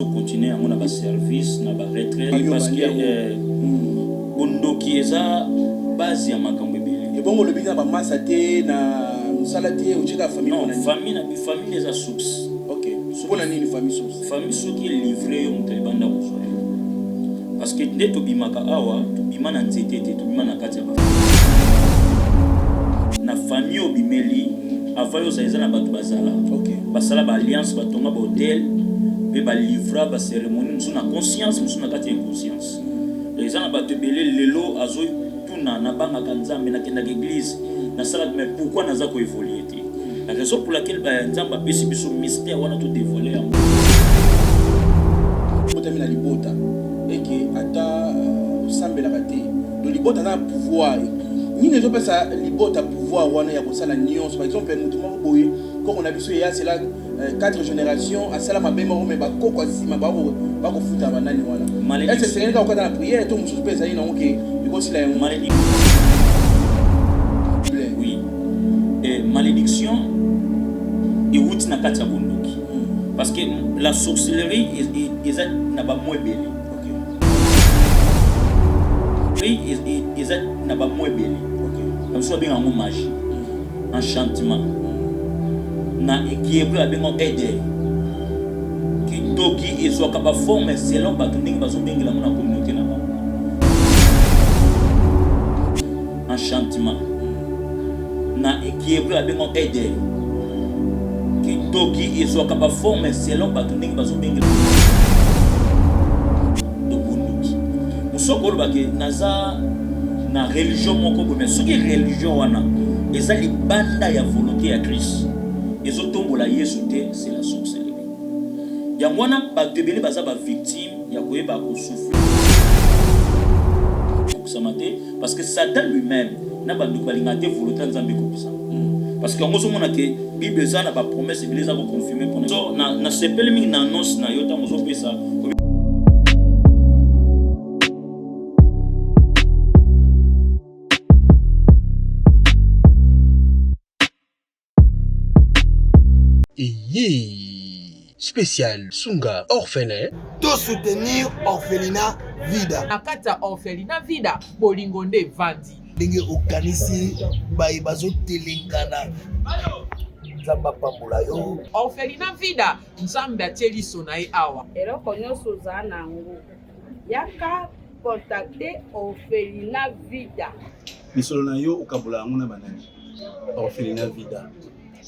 continuer à mon service, na retraite parce que bondo qui est à base ya makambo ebele. Et bon le bina ba masate na musalate ou chika famille non famille les a source. OK. Souvent nini famille source. Famille source qui est livré on te banda ko parce que dès to bimaka awa to bimana nzete to bimana kati ya na famille obimeli avant yo za na batu bazala. OK. Basala ba alliance batonga ba hôtel pe ba livra ba cérémonie nous na conscience nous na kati inconscience. Les gens ba te belé lelo azo tuna na banga kanzambe na kenda église na sala mais pourquoi naza ko évoluer té. La raison pour laquelle ba nzamba pesi biso mystère wana tout dévoiler en motamina libota et que ata sambela kate do libota na pouvoir ni ne pas ça libota pouvoir wana ya kosala nuance par exemple mutumo boye quand on a vu ça c'est là 4 générations à cela ma bema mais ba koko sima ba ko futa banani wana est-ce que c'est quand on a prière tout musu pesa ina OK iko sila ya malédiction oui et malédiction et route na kati ya bondoki parce que la sorcellerie ils n'a pas moins belé ils n'a pas moins belé comme ça bien en magie enchantement na qui est plus avec mon aider qui toki et soit capable former selon bato ndenge bazo bengela na communauté na enchantement na qui est plus avec mon aider qui toki et soit capable former selon bato ndenge bazo bengela soko ba ke naza na religion moko bo mais soki religion wana ezali banda ya volonté ya Christ ezotombola Yesu te c'est la sorcellerie ya mwana ba tebele baza ba victime ya koyeba ko souffrir parce que Satan lui-même na ba ndu balinga te volonté nzambe ko pisa parce que ngozo mona ke Bible za na ba promesse bileza ko confirmer pour so na sepele mingi na annonce na yota ngozo pesa. Spécial Sunga orphelin. De soutenir orphelinat vida. Nakata orphelinat vida bolingonde vandi. Ndenge okanisi bayi bazo telengana. Nzamba pambola yo. Orphelinat vida nzambe atieli sonae awa. Eloko nyonso za nango. Yaka contacter orphelinat vida. Misolo na yo okabola ngona banani. Orphelinat vida.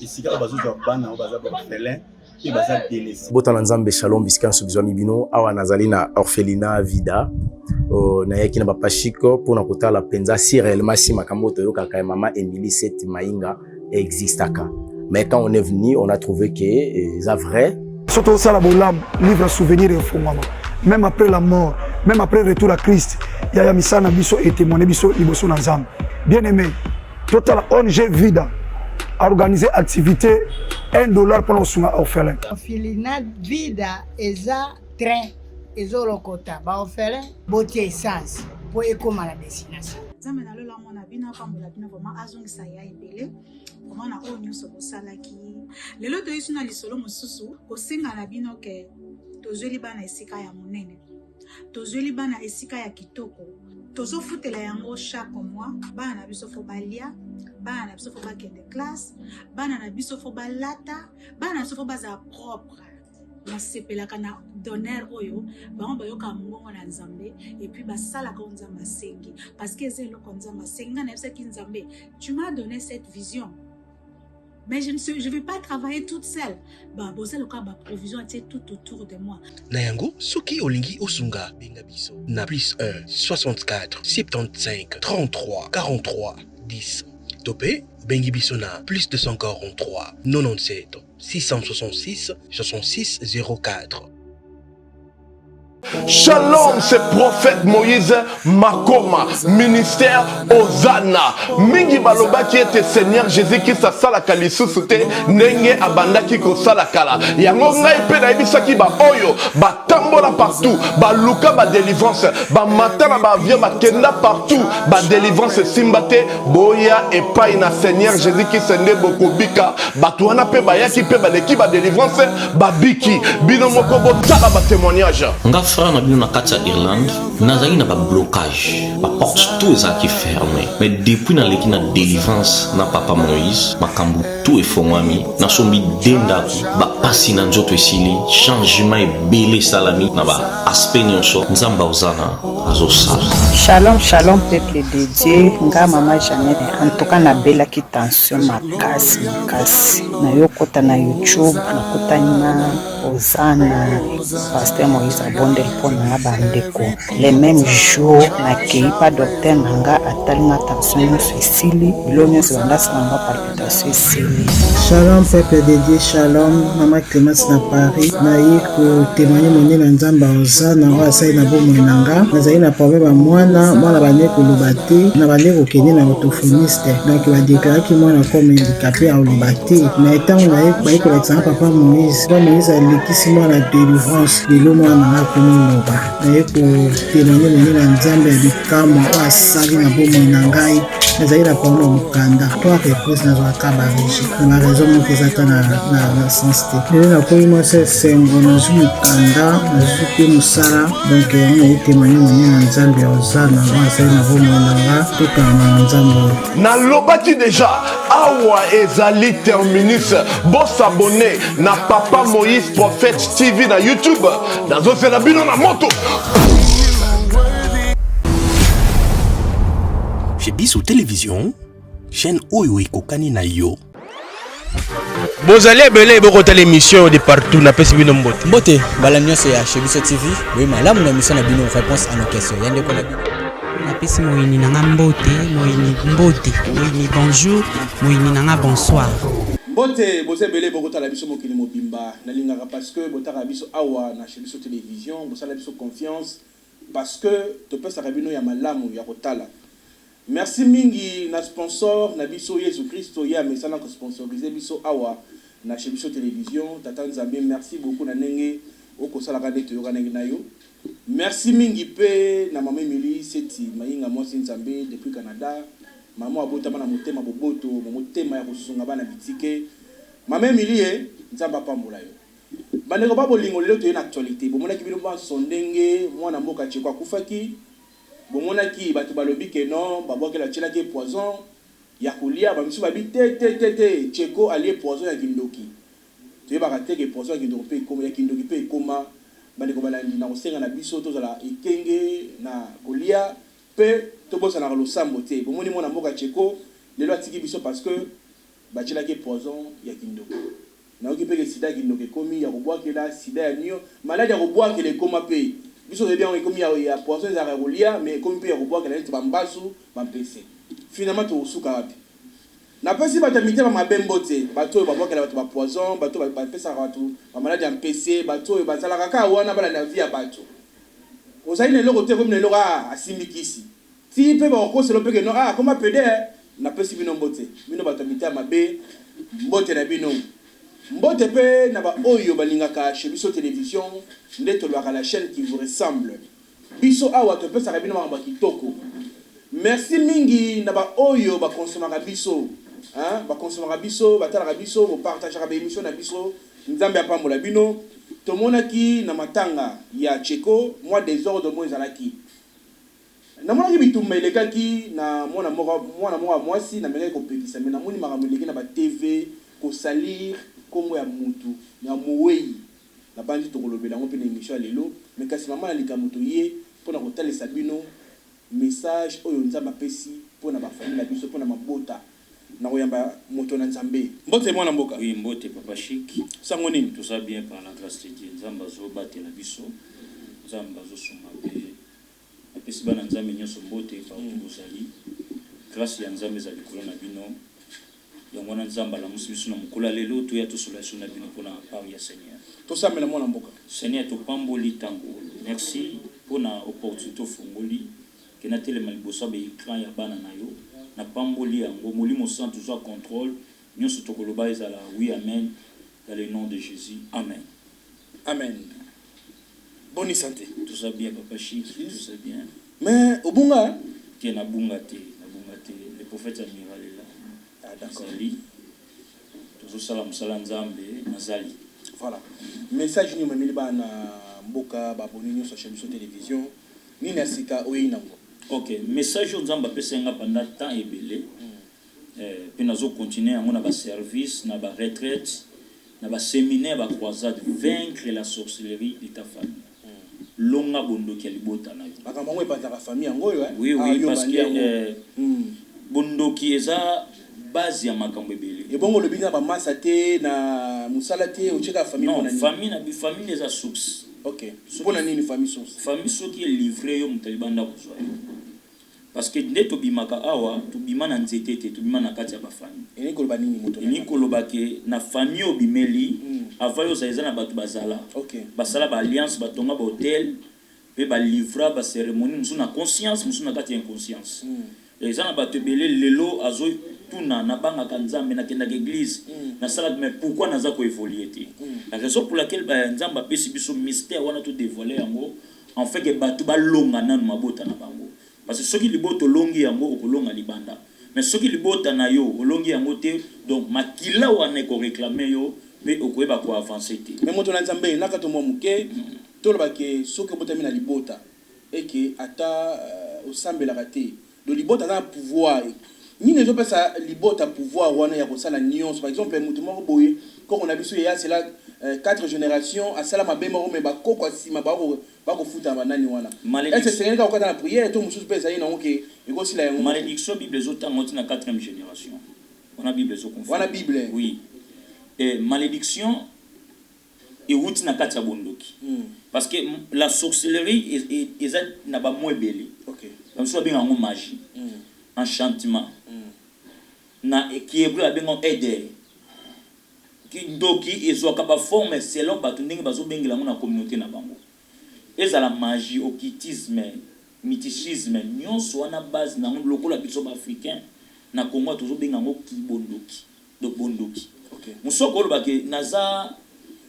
Isika bazozwa bana baza orphelin et baza délaissé. Botana nzambe shalom biskanso bizwa mibino awa nazali na orphelinat vida na yaki na bapashiko pona kotala penza si réellement si makambo toyoka ka mama Emily Seti Mainga existaka. Mais quand on est venu, on a trouvé que c'est vrai. Surtout ça la bolam livre souvenir et fondement. Même après la mort, même après le retour à Christ, il y a misana biso et témoigner biso liboso na nzambe. Bien aimé, total ONG vida organiser activité $1 pour nos orphelins. Orphelinat vida eza train ezolokota ba orphelin botie essence pour ekoma la destination. Nzambe na lola mona bino pambola bino vraiment azongisa ya ebele vraiment na oyo nyonso bosalaki lelo toyesu na lisolo mosusu kosenga na bino ke tozweli bana esika ya monene tozweli bana esika ya kitoko tozofutela yango chaque mois bana na biso fo balia bana na biso fo bakende classe bana na biso fo balata bana na biso fo baza propre nasepelaka na donner oyo bango bayoka mbongo na nzambe et puis basalaka nzambe asengi parce que eza eloko nzambe asengi nga na yebisaki nzambe tu m'as donné cette vision mais je ne vais pas travailler toute seule. Bah, bossa le cas, provision était tout autour de moi. Nayango, soki olingi osunga benga biso na plus 1 64 75 33 43 10. Topé bengi biso na plus 243 97 666 66 04. Shalom, c'est prophète Moïse Makoma, ministère Ozana. Mingi baloba qui était Seigneur Jésus-Christ a salaka lisusu te nenge abandaki ko salakala. Yango ngai pe na ebisaki ba oyo ba tambola partout, ba luka ba délivrance, ba matana ba via ba kenda partout, ba délivrance simbate boya et pas na Seigneur Jésus-Christ nde bokobika. Batuana pe ba yaki pe ba leki ba délivrance ba biki bino moko bo tala ba témoignage. Frère na bino na kati ya Irlande nazali na ba blocage ba porte tout ezalaki fermé mais depuis na leki na délivrance na papa Moïse makambo tout efongwami na sombi dendaki ba pasi na nzoto esili changement ebele salami na ba aspect nyonso nzamba ozana azosala. Shalom peuple de Dieu nga mama Jeannette en tout cas na belaki tension makasi na yokota na YouTube na kotani na Ozana pasteur Moïse abonde mpona bandeko les mêmes jours nakei pa docteur nanga atalinga tension nyonso esili bilo nyonso bandasalanga palpitation esili. Shalom peuple de Dieu, shalom mama Clémence na Paris naye kotémoigne monene na nzambe Ozana ngo asali na bomoi nanga nazali na problème ya mwana bande koloba te na bande kokende na orthophoniste donc badéclaraki mwana comme handicapé ya koloba te na etango naye kolakisanga papa Moïse alekisi mwana délivrance lelo mwana nanga komoloba naye kotémoigne monene na nzambe ya bikamwa oyo asali na bomoi na ngai nazali na problème ya mokanda to repose nazwaka barégi na baraison moko eza ta na sens te lelo nakomi mwasi esengo nazwi mokanda nazwi mpe mosala donc yango naye témoigne monene na nzambe ya Ozana ngo asali na bomoi na nga tokanga na nzambe oyo nalobaki deja awa ezali terminus bosabone na papa Moïse Prophète TV na YouTube nazosela bino na moto. Chez Biso Télévision, chaîne Oyo Ekokani na yo. Bozali ebele bokota l'émission de partout na pesi bino mbote. Mbote bala nyonso ya chez Biso TV. Oui, malamu na émission na bino réponse à nos questions. Yande ko na bino. Na pesi moyini nanga mbote, moyini bonjour, moyini nanga bonsoir. Mbote boze ebele bokota la biso mokili mobimba na lingaka parce que botaka biso awa na chez Biso Télévision, bosala biso confiance parce que topesaka bino ya malamu ya kotala. Merci mingi na sponsor na biso Yesu Christo ya mesana ko sponsoriser biso awa na chez Biso Télévision tata Nzambe merci beaucoup na nenge okosala ka ndeto yoka nenge na yo. Merci mingi pe na mama Emily Seti mayinga mosi Nzambe depuis Canada. Mama abota bana motema boboto motema ya kosunga bana bitike. Mama Emily Nzamba pambola yo. Bandeko ba bolingo lelo to na actualité bomona ki bino ba sondenge mwana mboka chekwa kufaki. Bomona ki batu balobi ke non babokela tshela ke poison ya kolia ba misu babi te cheko alie poison ya kindoki. To yeba ka te ke poison ya kindoki pe koma ya kindoki pe koma bandeko balandi na kosenga na biso tozala ekenge na kolia pe tobosa na losambo te. Bomoni mwana mboka cheko lelo atiki biso parce que ba tshela ke poison ya kindoki. Na oki pe ke sida kindoki komi ya kobwakela sida ya nio maladi ya kobwakela koma pe biso de bien comme il y a poisson za relia mais comme peut reboire que la neti bambasu bampese finalement to suka wapi na pesi batamite ba mabembote bato ba boka la bato ba poison bato ba pesa bato ba maladi ya mpese bato ba sala kaka wana bala na vie bato ozali ne loko te comme ne loka asimbikisi ti pe ba ko se lo pe que non comment pede na pesi bino mbote bino batamite mabe mbote na bino mbote pe na ba oyo balingaka chez Biso Télévision ndeto lwaka la chaîne qui vous ressemble biso awa to pesa kabino mamba kitoko merci mingi na ba oyo ba consomaka biso ba consomaka biso batala biso bo partager ba émission na biso nzambe apambola bino to monaki na matanga ya Cheko mois des ordres mois ezalaki na monaki bitumba elekaki na mwana moko mwasi na meka ko pekisa mais na moni makambo eleki na ba TV ko salir kombo ya mutu na muwei na bandi to kolobela ngo pe na émission lelo mais kasi mama na likamuto ye pona kotalesa bino message oyo nzamba pesi pona ba famille na biso pona mabota na koyamba moto na Nzambe mbote mwana mboka oui mbote papa chic sango nini tout ça bien par la grâce de Dieu nzamba zo batela biso nzamba zo suma pe apesi bana Nzambe nyoso mbote pa kuzali grâce ya Nzambe za likolo na bino yango na Nzamba la musibiso na mukula lelo to ya to solution na bino pona par ya Seigneur to samela mwana mboka Seigneur to pamboli tango merci pour l'opportunité fongoli que na telema liboso ba écran ya bana na yo na pamboli yango molimo sans toujours contrôle nyonso tokoloba ezala oui amen dans le nom de Jésus amen. Amen. Bonne santé. Tout ça bien papa Chi, tout ça bien. Mais au bunga qui na bunga te le prophète amiral est là. Ah d'accord. Tout ça la musala nzambe nazali. Voilà. Message ni mamili ba na mboka ba bonini sur chaîne télévision ni na sika oyinango. OK, message nzamba pesenga pendant temps ebele. Puis nazo continuer à mon service na ba retraite na ba séminaire ba croisade vaincre la sorcellerie de ta famille. Longa bondoki ya libota na yo. Makambo ngo epata ka famille yango yo. Oui parce que bondoki eza base ya makambo ebele. Et bongo le bina ba masa te na musala te o cheka famille non famille na bi famille eza source. OK. Supona nini famille source? Famille soki est livré yo mutalibanda kozwa. Parce que nde tobimaka awa tobima na nzete te tobima na kati ya ba famille. Eni koloba nini moto? Eni koloba ke na famille obimeli avant yo za na batu bazala. OK. Basala ba alliance batonga ba hôtel pe ba livra ba cérémonie musu na conscience musu na kati ya inconscience. Les gens na batu belé lelo azo tuna na banga kanzambe na kenda église na sala mais pourquoi naza ko évoluer te? La raison pour laquelle ba nzamba pesi biso mystère wana tout dévoiler yango en fait que batu ba longa na mabota na bango. Parce que ceux qui liboto longi yango okolonga libanda mais ceux qui libota na yo olongi yango te donc makila wana ko réclamer yo pe okoyeba ko avancer te mais moto na nzambe na kato mo muke to loba ke soki botami na libota et que ata osambela raté de libota na pouvoir ni ne pas ça libota pouvoir wana ya kosala nyonso par exemple moto moko boye ko on a biso ya c'est là 4 générations à sala mabemo mais ba koko asima ba ko futa banani wana est-ce c'est nga okata na prière to mususu pesa ina oké iko sila yango malédiction bible zota ngoti na 4e génération on a bible zo confirme on a bible oui et malédiction et route na kati ya bondoki parce que la sorcellerie est na ba moebeli OK comme ça bien en magie enchantement na qui est bleu bien aider qui ndoki ezoka ba forme selon batu ndenge bazo bengela na communauté na bango ezala magie occultisme mythicisme nyonso wana base na lokola biso ba africain na Congo tozo benga ngo kibondoki donc bondoki OK musoko loba ke naza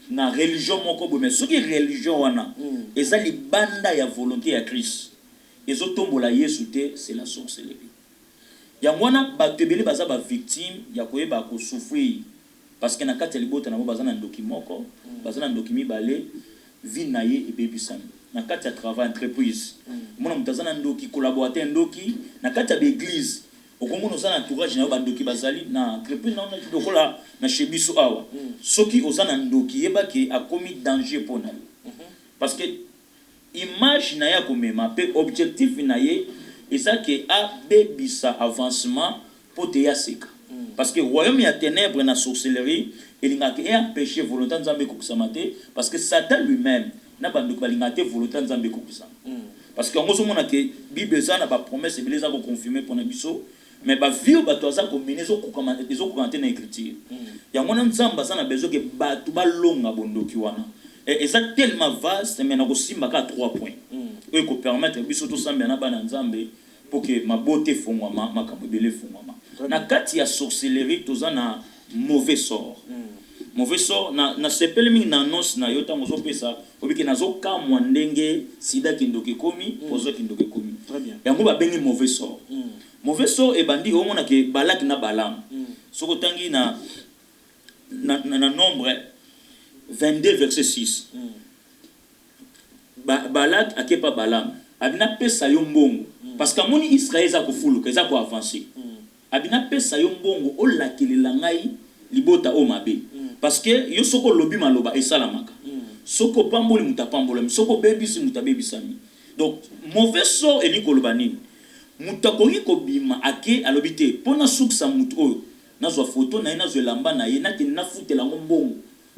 na religion moko bo mais soki religion wana ezali banda ya volonté ya Christ ezotombola Yesu te c'est la sorcellerie yango wana batebeli baza ba victime ya koyeba ko souffrir parce que na kati ya libota na bo bazana ndoki moko bazana ndoki mibale vie na ye ebebisami na kati ya travail entreprise mona mutazana ndoki collaborateur ndoki na kati ya l'église okomona ozana entourage na yo bandoki bazali na entreprise na lokola na shebiso awa soki ozana ndoki yebaki akomi danger pona yo parce que image na ya komema pe objectif na ye eza ke abebisa avancement po te ya seka parce que royaume ya ténèbres na sorcellerie elingaki et empêcher volonté nzambe kokisama te parce que Satan lui-même na bandoki balingaki volonté nzambe kokisama parce que on somona ke bible eza na ba promesse ebele eza ko confirmer pona biso mais ba vie bato aza ko mener zo kokante na écriture yango na nzamba za na besoin ke bato ba longa bondoki wana et ça tellement vaste mais na ko simba ka 3 points et ko permettre biso to samba na bana nzambe pour que ma beauté fongwama makambo ebele fongwama na kati ya sorcellerie toza na mauvais sort mauvais sort na sepele mingi na annonce na yo tango zopesa obiki nazo kamwa ndenge sida kindoki komi pozo kindoki komi très bien yango ba bengi mauvais sort mauvais sort e bandi o mona ke Balak na Balaam soko tangi na nombre 22 verset 6 Balak akepa Balaam abina pesa yo mbongo parce que moni Israël za ko fuluka za ko avancer abina pesa yo mbongo o lakilela ngai libota o mabe parce que yo soko lobi maloba esalamaka soko pamboli mutapambola soko bebisi mutabebisami donc mauvais sort eli koloba nini mutakoki ko bima ake alobite pona suksa mutu oyo nazwa photo na nazo lamba na ye nati na futela mbongo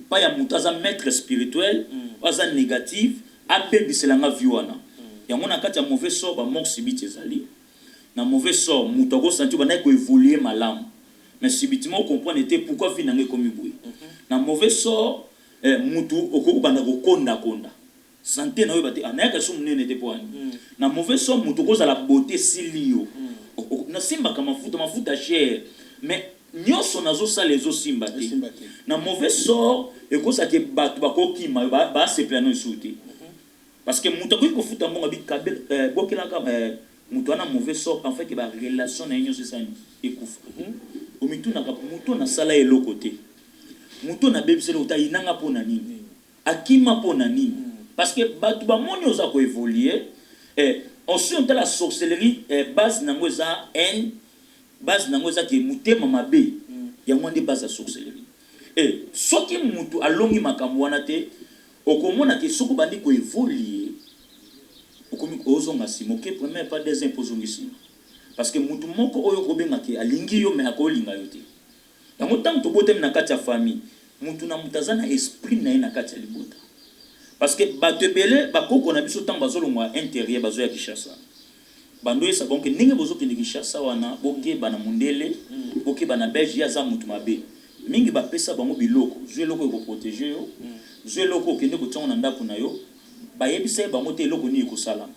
pa ya mutu aza maître spirituel aza négatif abebisela nga viwana yango na kati ya mauvais sort ba mort subite ezali na mauvais sort mutu ko sentir ba na ko évoluer malamu mais subitement on comprend était pourquoi vie nangé comme boui na mauvais sort mutu okoko banda ko konda santé na yo bate anayaka so munene te poani na mauvais sort mutu koza la beauté silio na simba kama mafuta cher mais nyonso nazo sala ezo simba te na mauvais sort ekosa ke batu bakokima ba seplano esuti parce que mutu ko futa mbonga bikabe bokela ka mutu ana mauvais sort en fait que ba relation na nyonso sani ekufa o mitu na mutu na sala eloko te mutu na bebiselo utayinanga pona nini akima pona nini parce que batu ba moni oza ko évoluer aussi on la sorcellerie base nango za haine base nango za ke mutema mabe ya mwande base ya sorcellerie soki mutu alongi makambo wana te okomona ke soko bandi ko évoluer okomi ozonga simo ke premier pas des imposons ici parce que mutu moko oyo kobenga ke alingi yo mais akolinga yo te yango tant to botem na kati ya famille mutu na mutazana esprit na ina kati ya libota parce que batebele bakoko na biso tant bazolongwa intérieur bazo ya Kishasa bando esa bonke ninge bozo kende Kishasa wana boke bana mundele boke bana belge ya za mutu mabe mingi bapesa bango biloko zwe loko ko protéger yo zwe loko kende ko tsona ndako na yo bayebisa bango te loko ni ko salama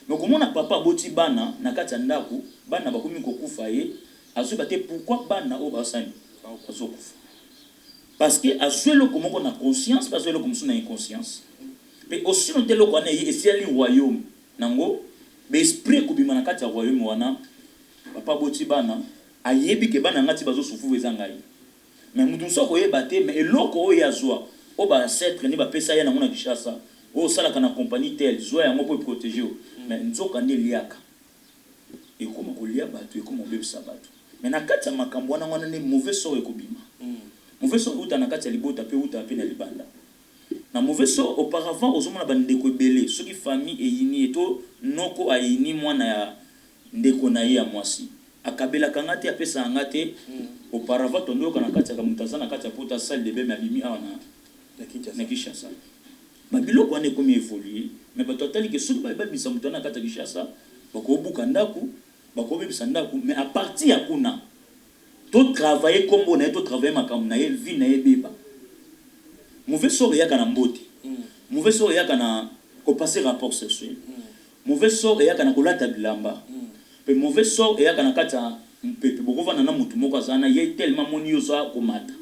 mais komona papa boti bana na kati ya ndako bana bakomi ko kufa ye azu bate pourquoi bana o basani bazo kufa parce que azwe loko moko na conscience parce que loko musu na inconscience mais aussi non telo ko na ye esiali royaume nango be esprit ko bimana kati ya royaume wana papa boti bana ayebi ke bana ngati bazo sufu ezanga ye mais mutu soko yeba te mais eloko oyo yazwa o ba ancêtre ni ba pesa ya na mona Kishasa o sala kana compagnie tel zoya yango pour protéger mais nzoka ndi liaka e koma ko lia batu e koma bebisa batu mais na kati ya makambo wana wana ni mauvais sort ekobima mauvais sort uta na kati ya libota pe uta pe na libanda na mauvais sort auparavant ozomona bandeko ebele soki famille eyini eto noko ayini mwana ya ndeko na ye ya mwasi akabela kangate apesa ngate auparavant tondo kana kati ya mutazana kati ya pota salle de bain mabimi awa na Kishasa babiloko ane komi évoluer mais bato atali ke soki babisa mutana kati ya Kishasa bakobuka ndaku bakobebisa ndaku mais à partir ya kuna to travailler kombo na to travailler makambo na ye vie na ye beba mauvais sort ya kana mbote mauvais sort ya kana ko passer rapport sexuel mauvais sort ya kana kolata bilamba pe mauvais sort ya kana kata mpepe bokovana na mutu moko azana ye tellement moni yo so komata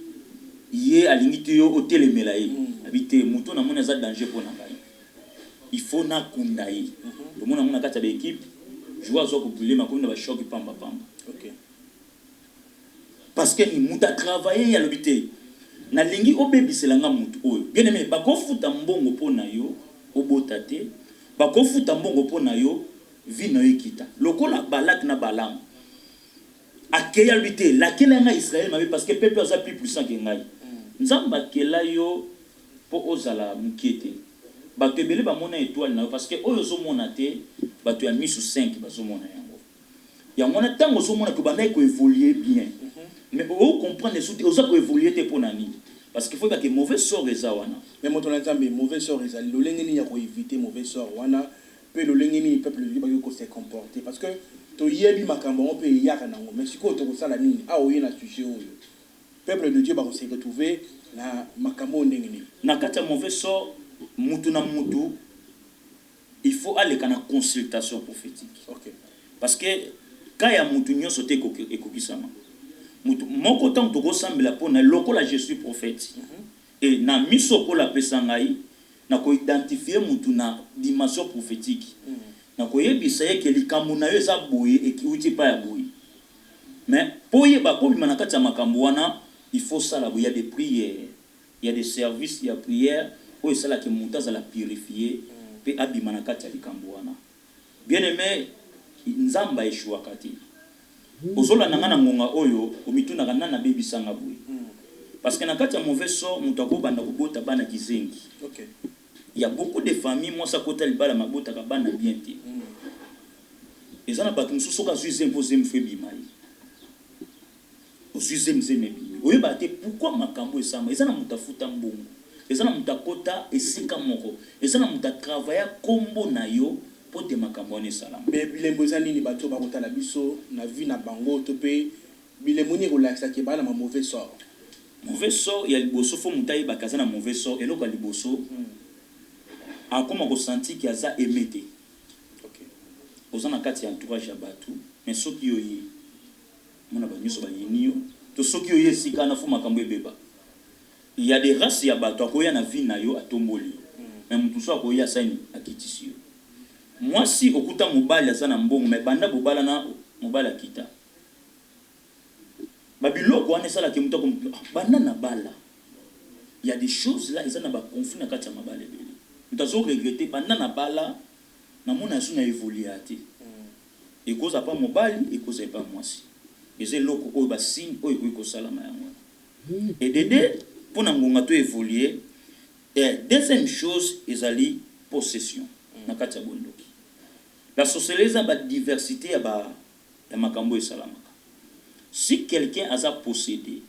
ye alingiti yo otelemela ye habite mutu na mona za danger pona ngai il faut na kunda ye to mona mona kata ba équipe joueur zo ko problème ko na ba choc pamba OK parce que ni muta travailler ya lobité na lingi obebiselanga mutu oyo bien aimé bakofuta mbongo pona yo obotate bakofuta mbongo pona yo vino ekita lokola balak na balam akeya lubité lakela nga Israël mabe parce que peuple aza plus puissant que ngai nzamba kela yo po ozala mukete batebele ba mona étoile na yo parce que oyo zo mona te bato ya misu 5 bazomona yango ya mona tango zo mona ko banda ko évoluer bien mais on comprend les outils oza ko évoluer te pona nini parce qu'il faut que mauvais sort eza wana mais moto na nzambe mauvais sort eza lolenge ni ya ko éviter mauvais sort wana pe lolenge ni peuple li ba ko se comporter parce que to yebi makambo on peut yaka nango mais siko to ko sala nini a oye na sujet oyo peuple de Dieu ba ko se retrouver na makambo ndenge ni na kata mauvais sort mutu na mutu il faut aller kana consultation prophétique OK parce que quand ya mutu nyonso te ekokisama mutu moko tant to go sambela pona lokola je suis prophète et na misoko la pesangai na ko identifier mutu na dimension prophétique na ko yebisa ye ke likambo na yo eza boye et ki uti pa ya boye mais poye ba ko bimana kati ya makambo wana il faut ça là il y a des prières il y a des services il y a prières oyo sala ke mutu azala purifier pe abimana kati ya likambo wana bien aimé nzamba eshua kati ozola nanga na ngonga oyo omituna kana na bebisanga boye parce que na kati ya mauvais sort mutu akobanda kobota bana kizengi OK il y a beaucoup de familles moi ça kota libala mabota ka bana bien te ezana bato mususu ka zuize imposer mfe bimai ozuize mzeme bimi oyo ba te pourquoi makambo esama ezana mutafuta mbongo ezana mutakota esika moko ezana mutatravailler kombo na yo pote makambo ne salama be bilembo ezani ni bato ba kota na biso na vie na bango to pe bilembo ni relaxa ke bana ma mauvais sort mauvais sort ya liboso fo mutai bakazana mauvais sort eloko liboso akoma kosenti ki aza aimé te. Oza na kati ya entourage ya bato mais soki yo ye mona ba nyuso ba yinio to soki yo ye sika na fo makambo ebeba. Il y a des races ya bato akoya na vie na yo atomboli mais mutu so akoya sani akitisi yo. Moi si okuta mobali aza na mbongo mais banda bobala na mobali akita babiloko wana esala ke mutu banda na bala. Il y a des choses là, ils ont un conflit na kati ya mabale bele. Mutu azo regretter banda na bala na mona azu na évoluer ate. Et cause pas mobile et cause pas moi si. Et c'est loko oyo ba signe oyo ko salama yango. Et dédé pour na ngonga to évoluer. Et deuxième chose ezali possession na kati ya bondoki. La sorcellerie a ba diversité ya makambo esalamaka. Si quelqu'un a possédé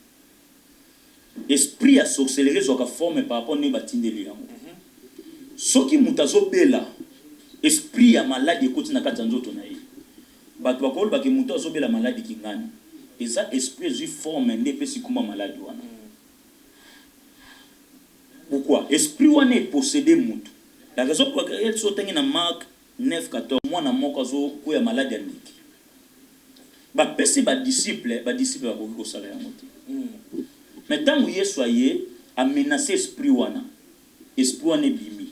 esprit à sorcellerie zoka forme par rapport ne batindeli yango. Soki mutazo bela esprit ya maladie ekoti na kati ya nzoto na ye. Bato bakolo baki mutu azobela maladie kingani. Eza esprit zu forme nde pesi kuma maladie wana. Pourquoi? Esprit wana est possédé mutu. La raison pour laquelle il sotengi na Marc 9:14 mwana moko azo kuya maladie ndiki. Ba pesi ba disciple bakoki kosala yango te. Mais tant que Yesu aye a menacé esprit wana ebimi.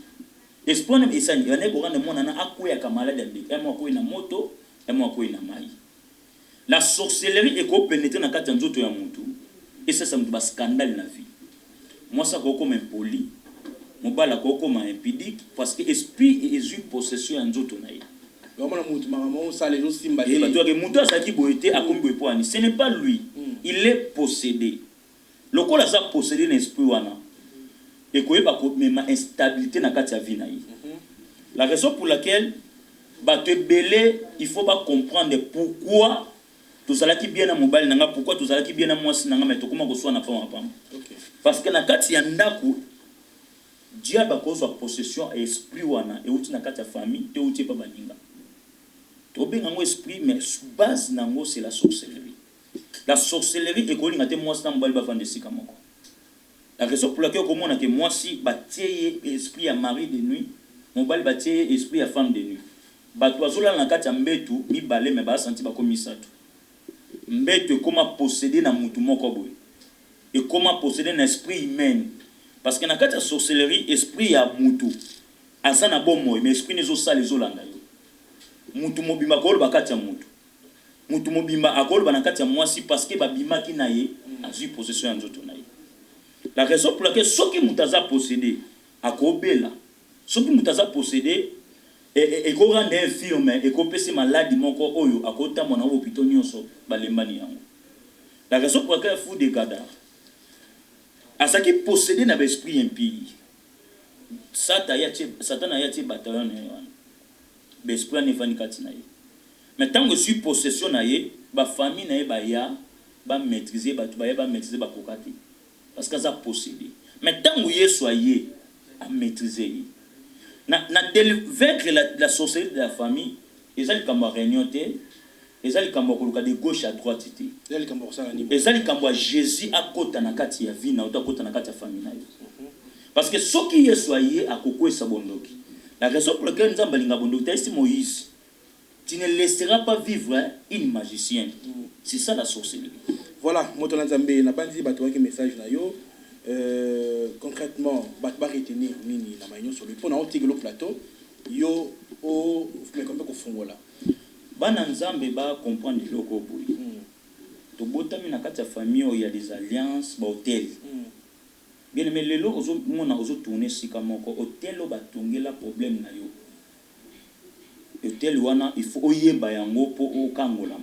Esprit wana esani yana ko rendre mona na akuya ka maladie ndiki. Emo akuya na moto, emo akuya na mai. La sorcellerie est ko pénétrer na kati ya nzoto ya mutu. Et ça me ba scandale na vie. Moi ça ko comme impoli. Mobala ko comme impudique parce que esprit est une possession en nzoto na ye. Ce n'est pas lui, il est possédé. Le corps a possédé l'esprit wana. Et qu'il y a une instabilité dans la vie. La raison pour laquelle il faut pas comprendre pourquoi tout ça qui bien à mobile nanga pourquoi tout ça qui bien à moi si nanga mais comment ko soit na pas parce que na kati ya ndaku diable cause possession et esprit wana et outi na kati ya famille te outi pa baninga. To benga ngo esprit mais base nango c'est la sorcellerie. La sorcellerie est connue ngate moi na mbali ba vendre sika moko. La raison pour laquelle comment on a que moi si batie esprit à mari de nuit, mon bali batie esprit à femme de nuit. Ba toazola na kati ya mbetu mibale mais ba senti ba komisatu. Mbetu comment posséder na mutu moko boy. Et comment posséder un esprit humain. Parce que na kati ya sorcellerie esprit ya mutu asa na bomo mais esprit nezo sala ezolanda yo. Mutu mobimba ko ba kati ya mutu. Mutu mobimba akolo ba na kati ya mwasi parce que ba bimaki na ye azu possession ya nzoto na ye. La raison pour laquelle ce qui mutaza possédé akobela, ce qui mutaza possédé et ko rendre infirme et ko pesi maladie moko oyo akota mona hôpital nyonso balembani yango. La raison pour laquelle fou de Gadar à ce qui possédé na esprit impie. Satan a yati bataillon na esprit ne vani katina ye. Mais tant que suis possession na ye, ba famille na ye ba ya ba maîtriser ba maîtriser ba kokati. Parce que ça possédé. Mais tant que Yesu aye à maîtriser na vaincre la sorcellerie de la famille, ils allaient comme réunion té, ils allaient comme de gauche à droite té. Ils allaient comme Jésus à côté na kati ya vie na côté na kati ya famille na yo. Parce que ce qui Yesu aye a kokwe sa bondoki. La raison pour laquelle nous avons balinga bondoki c'est Moïse. Tu ne laisseras pas vivre une magicienne. C'est ça la sorcellerie. Voilà, moi na Nzambe na bandi bato ki message na yo concrètement bato ba retenir nini na maño sur le pona otigelo plateau yo o mais comme ko fongola. Bana Nzambe ba comprendre loko boyi. To botami na kati ya famille il y a des alliances ba hôtel. Bien mais lelo ozo mona ozo tourner sika moko hôtel o batongela problème na yo. Hôtel wana il faut oyeba yango po okangola.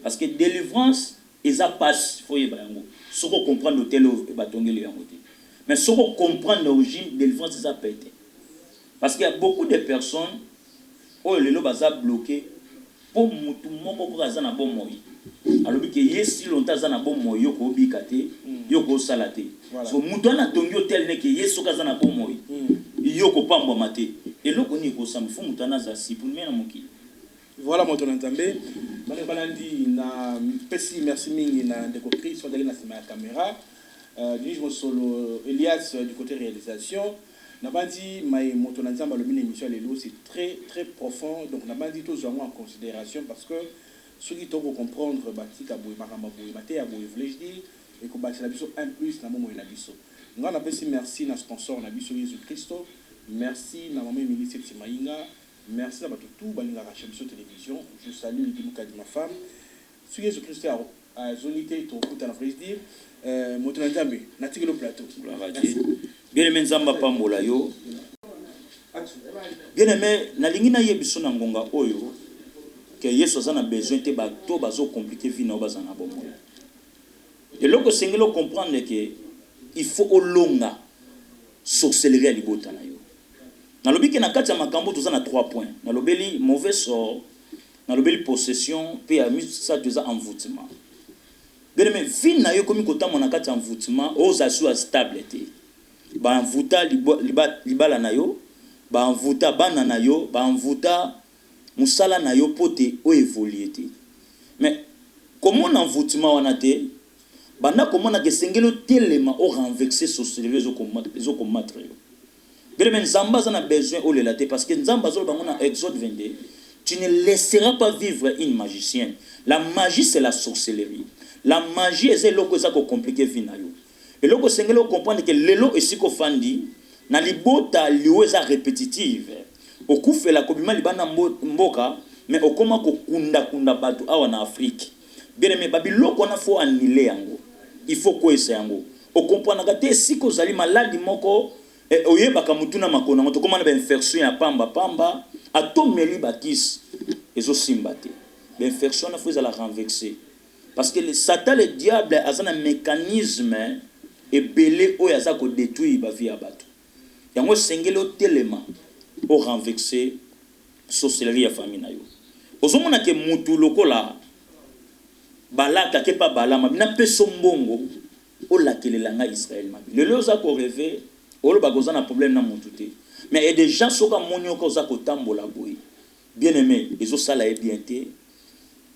Parce que délivrance eza passe faut yeba yango. Soko comprendre hôtel batongela yango te. Mais soko comprendre l'origine délivrance eza pété. Parce qu'il y a beaucoup de personnes oh lelo baza bloqué pour mutu moko ko aza na bon moyi. Alors que yesi longtemps za na bon moyi yo ko bikate yo ko salate. So mutu na tongi hôtel ne ke yeso kaza na bon moyi. Yo ko pamba maté. Et là ko ni ko sam fu mutu na za si pour mena moki. Voilà mon ton Nzambe. Balandi na pesi merci mingi na ndeko Chris on na caméra. Dirige mon solo Elias du côté réalisation. Nabandi mai moto na nzamba le émission lelo c'est très très profond donc nabandi tous en considération parce que ceux qui doivent comprendre batika boy makamba boy maté ya boy voulais dire et ko bâtir la biso un plus na momo na biso. Nga na pesi merci na sponsor na biso Jésus Christo. Merci na maman Émilie Septimaïnga. Merci à tout balinga racha biso télévision. Je salue l'équipe de ma femme. Sur Jésus Christ a zonité to kuta na voulais dire moto na nzambe na tikelo plateau. Bien aimé nzamba pambola yo. Bien aimé na lingi na yebiso na ngonga oyo que Yesu a besoin te bato bazo compliquer vie na bazana bomo. Et loko sengelo comprendre que il faut olonga sorcellerie à libota na yo. Na lobi ke na kati ya makambo tozana 3 points. Na lobeli mauvais sort, na lobeli possession, puis à mis ça deux envoûtement. Bien aimé vie na yo komi kota mona kati envoûtement, oza su stable te. Ba envoûta libala na yo, ba envoûta bana na yo, ba envoûta musala na yo pote o évoluer te. Mais comment envoûtement wana te? Banda comment na kesengelo telema o renverser sorcellerie zo combattre yo. Bien mais nzamba za na besoin o lela te parce que nzamba zo bango na Exode 22, tu ne laisseras pas vivre une magicienne. La magie c'est la sorcellerie. La magie c'est loko ça ko compliquer vie na yo. Et loko sengelo comprendre que lelo esiko fandi na libota liweza répétitive. Okufela kobima libana mboka mais okoma ko kunda batu awa na Afrique. Bien aimé babiloko na fo anile yango. Il faut ko esa yango. O comprendre que siko zali maladi moko oyebaka mutuna makona ngoto koma na infection ya pamba atomeli bakis ezo simbate. L'infection na fo za la renverser. Parce que le Satan le diable a un mécanisme et belé o yaza ko détruire ba vie ya bato. Yango sengelo telema o renverser sorcellerie ya famille na yo. Ozomona ke mutu lokola balaka ke pa balama bina peso mbongo o lakelela nga Israël mabi. Le loza ko rêver o lo bagoza na problème na mutu te. Mais il y a des gens soka monyo ko za ko tambola boy. Bien aimé, ezo sala e bien te.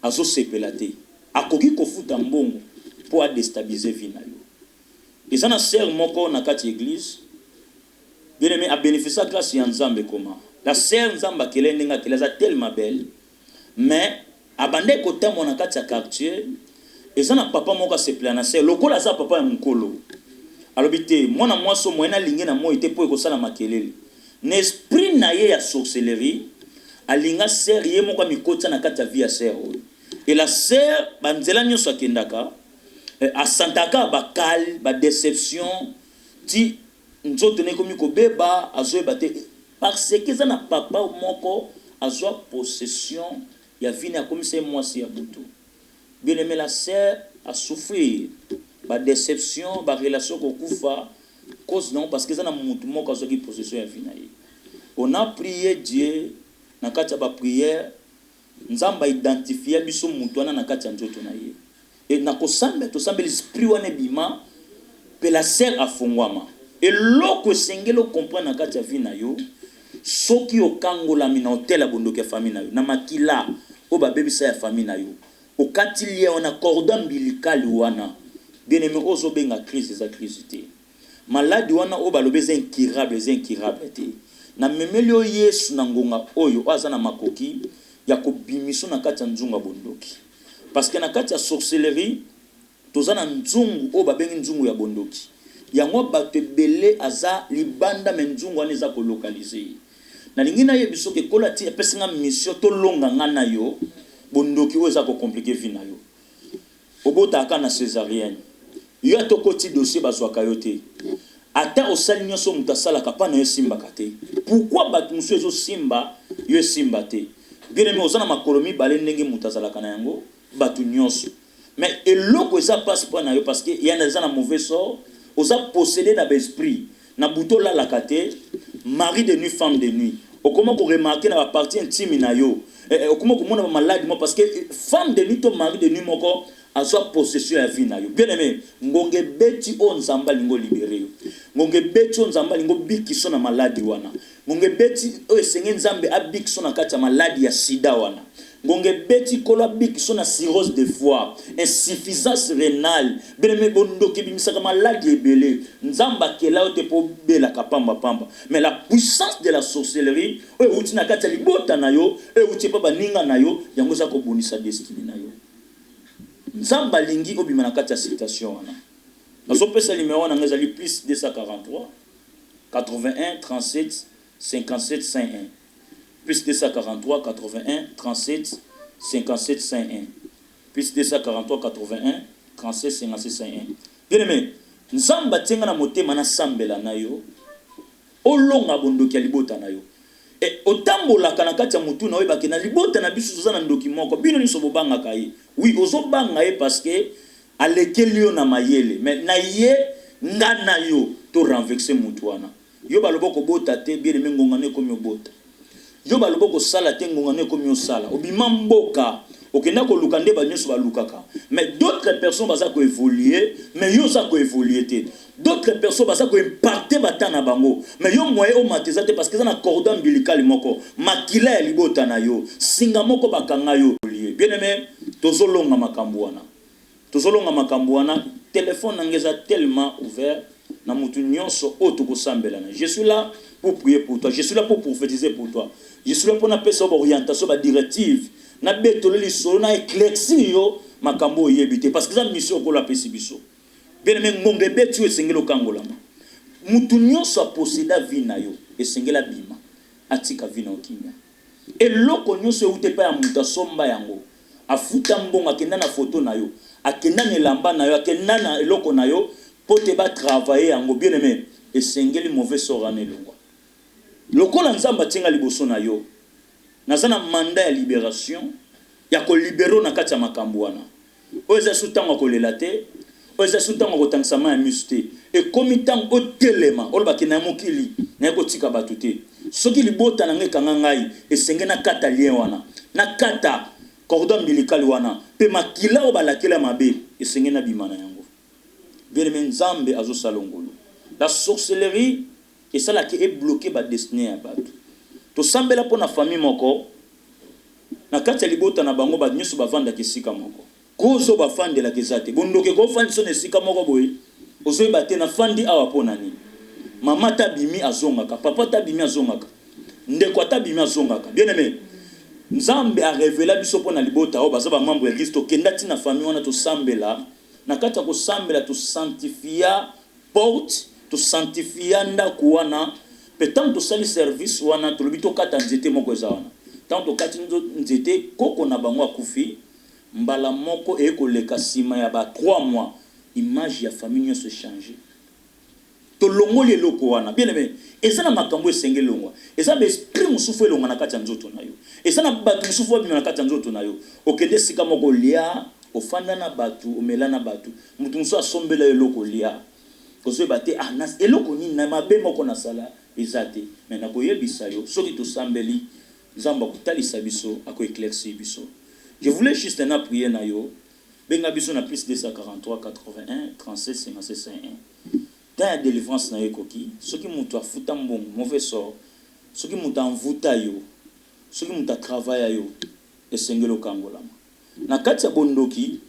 Azo sepelate. Akoki ko futa mbongo pour déstabiliser vie na yo. Et ça na sœur moko na kati église. Bien aimé a bénéficié grâce ya Nzambe comment. La sœur Nzamba kele ndenga kele za tellement belle. Mais abande ko tambo na kati ya quartier. Et ça na papa moko se plana sœur lokola za papa ya mukolo. Alobité mwana mwaso moyena lingi na mo ite po ko sala makelele. N'esprit na ye ya sorcellerie alinga sœur ye moko mikota na kati ya vie ya sœur. Et la sœur banzela nyoso akendaka asantaka bakal ba déception ti nzoto ne komi ko beba azoe bate parce que ça na papa moko azwa possession ya vini a comme c'est moi si ya butu. Bien aimé la sœur a souffrir ba déception ba relation ko kufa cause non parce que ça na mutu moko azwa ki possession ya vini. On a prié Dieu na kati ba prière Nzamba identifier biso mutu wana na kati ya nzoto na ye. Et na kosambe to sambe l'esprit wana bima pe la sœur afungwama. Et loko sengelo comprendre na kati ya vie na yo soki okangola mina hotel abondoke famille na yo na makila o ba bebisa ya famille na yo okati lié on cordon umbilical wana bien aimé ozo benga crise za crise te maladie wana o ba lobeza incurable te na memeli o Yesu na ngonga oyo aza na makoki ya kobimiso na kati ya nzunga bondoki parce que na kati ya sorcellerie tozana nzungu o ba bengi nzungu ya bondoki yango bato belé aza libanda menzungu wana eza ko localiser na lingina yebiso ke kola ti epesinga mission to longa ngana yo bondoki o eza ko compliquer vie na yo obota aka na césarienne yo to koti dossier bazwaka yo te ata osali nyonso mutasala kapa na yo simba kate pourquoi bato musu ezo simba yo simba te bien aimé ozana makolomi balé ndenge mutasala kana yango bato nyonso mais eloko eza passe pas na yo parce que y a na mauvais sort osa possédé na l'esprit na buto la lakate mari de nuit femme de nuit o comment ko remarquer na ba partie intime na yo o comment ko mona ba maladie mo parce que femme de nuit to mari de nuit moko azwa possession ya vie na yo bien aimé ngonge beti o nzamba lingo libéré ngonge beti o nzamba lingo bikiso na maladie wana ngonge beti o esenge nzambe abikiso na kati ya maladie ya sida wana ngonge beti kolo biki so na cirrhose de foie, insuffisance rénale, beneme bondo ki bimisaka maladie ebele, nzamba kela ote po bela kapamba pamba. Mais la puissance de la sorcellerie, o uti na kati ya libota na yo, e uti pa baninga na yo, yango za ko bonisa destiny na yo. Nzamba lingi obima na kati ya citation wana. Nazo pesa numéro na ngeza li plus 243 81 37 57 51. Plus 243 81 37 57 51. Plus 243 81 37 57 51. Bien aimé, nzamba tenga na motema na sambela na yo. Olonga bondoki ya libota na yo. Et otambola kana kati ya mutu na yo bakena libota na biso za na ndoki moko. Bino ni so bobanga kai. Oui, ozo banga ye parce que alekeli yo na mayele. Mais na ye ngana yo to renverser mutu wana. Yo baloboko bota te bien aimé ngongane komi obota. Yo baloboko sala te ngongane komi osala. Obima mboka okenda ko lukande ba nyeso ba lukaka. Mais d'autres personnes baza ko évoluer, mais yo za ko évoluer te. D'autres personnes baza ko impacter batana bango. Mais yo moye o matezate parce que ça na cordon ombilical moko. Makila ya libota na yo. Singa moko bakanga yo. Bien aimé, tozolonga makambo wana. Tozolonga makambo wana, téléphone nangeza tellement ouvert na mutu nyonso oto ko sambela na. Je suis là pour prier pour toi. Je suis là pour prophétiser pour toi. Je suis là pour na pesa orientation ba directive. Na betoleli solo na éclaircir yo makambo yebite parce que ça mission ko la pesi biso. Bien aimé ngonge betu esengelo kangolama. Mutu nyonso posséda vie na yo esengela bima atika vie na okimya. Et loko nyonso ute pa ya muta somba yango. Afuta mbonga akenda na photo na yo. Akenda na elamba na yo, akenda na eloko na yo pote ba travailler yango bien aimé esengeli mauvais sort ane longwa. Lokola nzamba tinga liboso na yo. Nazana mandat ya libération ya ko libéro na kati ya makambo wana. Oza sutango ko lelate, oza sutango ko tangsama ya muste. E komitang o telema, ol bakina mokili, na ko tika batute. Soki libota na ngeka ngai esenge na kata lien wana. Na kata cordon ombilical wana, pe makila o balakela mabe esenge na bimana yango. Bien nzambe azo salongolo. La sorcellerie et ça là qui est bloqué ba destinée à batu. To sambela pona famille moko na kati ya libota na bango ba nyoso bavanda kisika moko. Kozo bafande la kezate. Bondoke ko fandi so nesika moko boye. Ozo bate na fandi awa pona ni. Mama tabimi azongaka, papa tabimi azongaka. Ndeko tabimi azongaka. Bien aimé. Nzambe a révélé biso pona libota o baza ba membre ya Kristo kenda tina famille wana to sambela. Na kati ya ko sambela to sanctifia porte, to sanctifia ndako wana. Tant to sali service wana to lobito kata nzete moko za wana. Tant to kati nzete koko na bango akufi mbala moko e ko leka sima ya ba 3 mois image ya famille se changer. To longoli eloko wana bien aimé. Eza na makambo esenge longwa. Eza be esprit musufu elonga na kati ya nzoto na yo. Eza na batu musufu bima na kati ya nzoto na yo. Okende sika moko lia ofanda na batu omela na batu. Mutu musu asombela eloko lia. Kozo bate nas eloko ni na mabe moko na sala. Ezate mais na koyebisa yo soki to sambeli nzamba kutalisa biso ako éclaircir biso. Je voulais juste na prier na yo benga biso na plus 243 81 37 57 51 dans la délivrance na yo koki soki mutu afuta mbongo mauvais sort soki mutu envuta yo soki mutu travailler yo esengelo kangolama na kati ya bondoki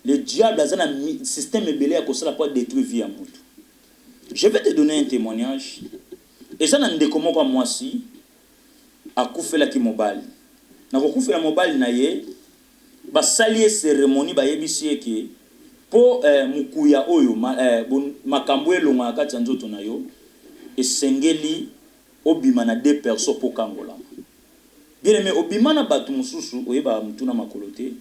le diable a un système ebelé à cause pour détruire vie à mutu. Je vais te donner un témoignage. Et ça n'a pas comment moi si à koufela ki mobile. Na koufela mobile na ye ba salier cérémonie ba yebisi ke po mukuya oyo makambo elonga kati nzoto na yo esengeli obima na 2 personnes po kangola. Bien aimé obima na batu mususu oyeba mutuna makolote.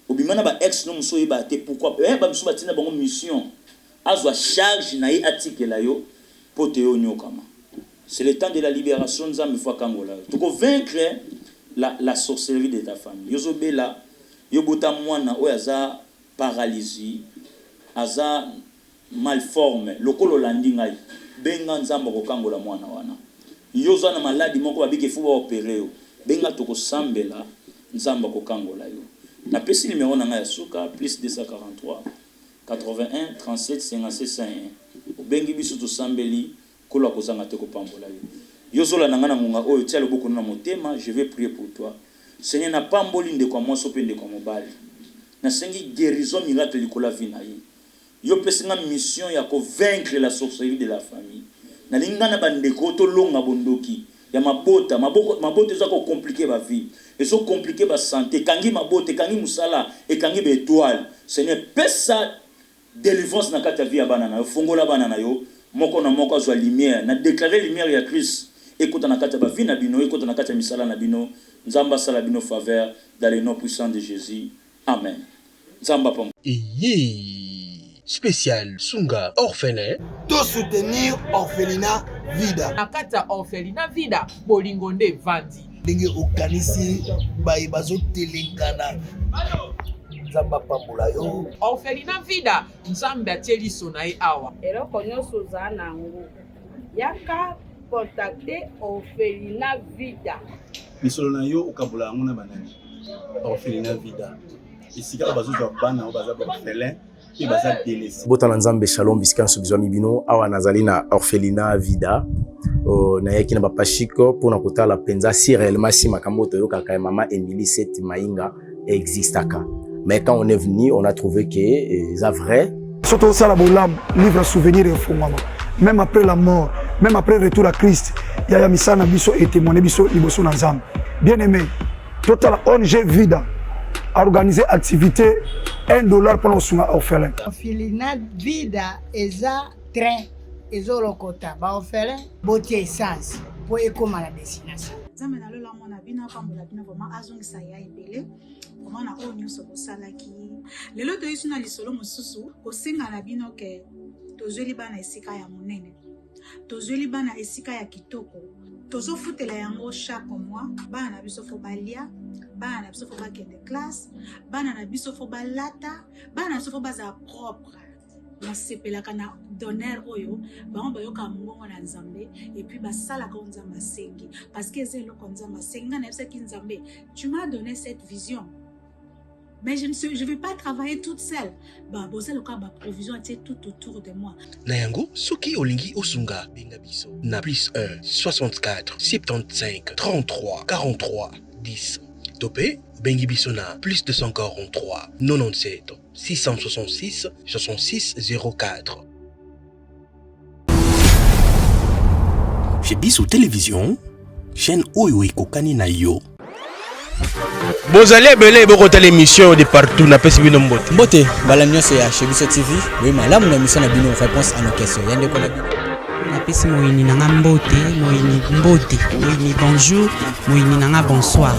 Obima na ba ex no muso oyeba te pourquoi ba musu batina bango mission. Azwa charge na ye atikela yo pote yo nyokama. C'est le temps de la libération nzambe fois kangola. Tu ko vaincre la sorcellerie de ta famille. Yozo bela yo bota mwana oyo aza paralysie, aza malforme, lokolo landi ngai. Benga nzambe ko kangola mwana wana. Yozo na maladie moko babike fu ba opérer yo. Benga to ko sambela nzambe ko kangola yo. Na pesi numéro na ngai suka plus 243 81 37 57 51. Obengi biso to sambeli kola kozanga te ko pambola yo. Yozola nanga na ngonga oyo tia loboko na motema, je vais prier pour toi. Seigneur na pamboli ndeko mwaso pe ndeko mobali na sengi guérison miracle likola vie na ye yo pesinga mission ya vaincre la sorcellerie de la famille na lingana bandeko to longa bondoki ya mabota eza ko compliquer ba vie et so compliquer ba santé kangi mabote kangi musala et kangi be étoile Seigneur pesa délivrance na kati ya vie ya bana na yo fongola bana na yo moko na moko azwa lumière na déclarer lumière ya Christ écoute na kati ya ba vie na bino écoute na kati ya misala na bino nzamba sala bino faveur dans le nom puissant de Jésus amen nzamba pam spécial Sunga orphelin to soutenir orphelinat vida na kati ya orphelinat vida bolingo nde vandi ndenge okanisi baye bazotelengana nzambe apambola yo orphelinat vida nzambe atie liso na ye awa eloko nyonso oza nango yaka contacte orphelinat vida misolo na yo okabola yango na banani orphelinat vida esika bazozwa bana oyo baza baorphelin mpe baza délaissé botana nzambe shalom bisika nyonso bizwa mibino awa nazali na orphelinat vida nayaki na bapashiko mpona kotala mpenza si réellement si makambo toyokaka ya mama Emily Seti Mainga existaka mais quand on est venu on a trouvé que c'est vrai surtout au Salabolam livre souvenir et fongama même après la mort même après le retour à Christ il y a misana biso et témoigner biso liboso na nzambe bien aimé total ONG vida a organisé activité $1 pour nos orphelins. Orphelinat vida eza train ezolokota ba orphelin botie essence pour ekoma na destination. Nzambe na lola mona bino pambola bino vraiment azongisa ya ebele vraiment na oyo nyonso kosalaki lelo toyesu na lisolo mosusu kosenga na bino ke tozweli bana esika ya monene tozweli bana esika ya kitoko tozofutela yango chaque mois bana na biso fo balia bana na biso fo bakende classe bana na biso fo balata bana na biso fo baza propre nasepelaka na donner oyo bango bayoka mbongo na nzambe et puis basalaka nzambe asengi parce que eza eloko nzambe asengi nga nayebisaki nzambe tu m'as donné cette vision mais je vais pas travailler toute seule. Bah, bosa loka ba provision atie tout autour de moi. Nayango, soki olingi osunga benga biso. Na plus 1 64 75 33 43 10. Topé bengi biso na plus 243 97 666 66 04. Chez Bissou Télévision, chaîne oyo ekokani na yo. Bozali ebele bokota l'émission de partout na pesi bino mbote. Mbote bala nyonso ya chez Bissou TV. Oui malamu na mission na bino réponse à nos questions. Yande ko na bino. Na pesi moyini nanga mbote, moyini bonjour, moyini nanga bonsoir.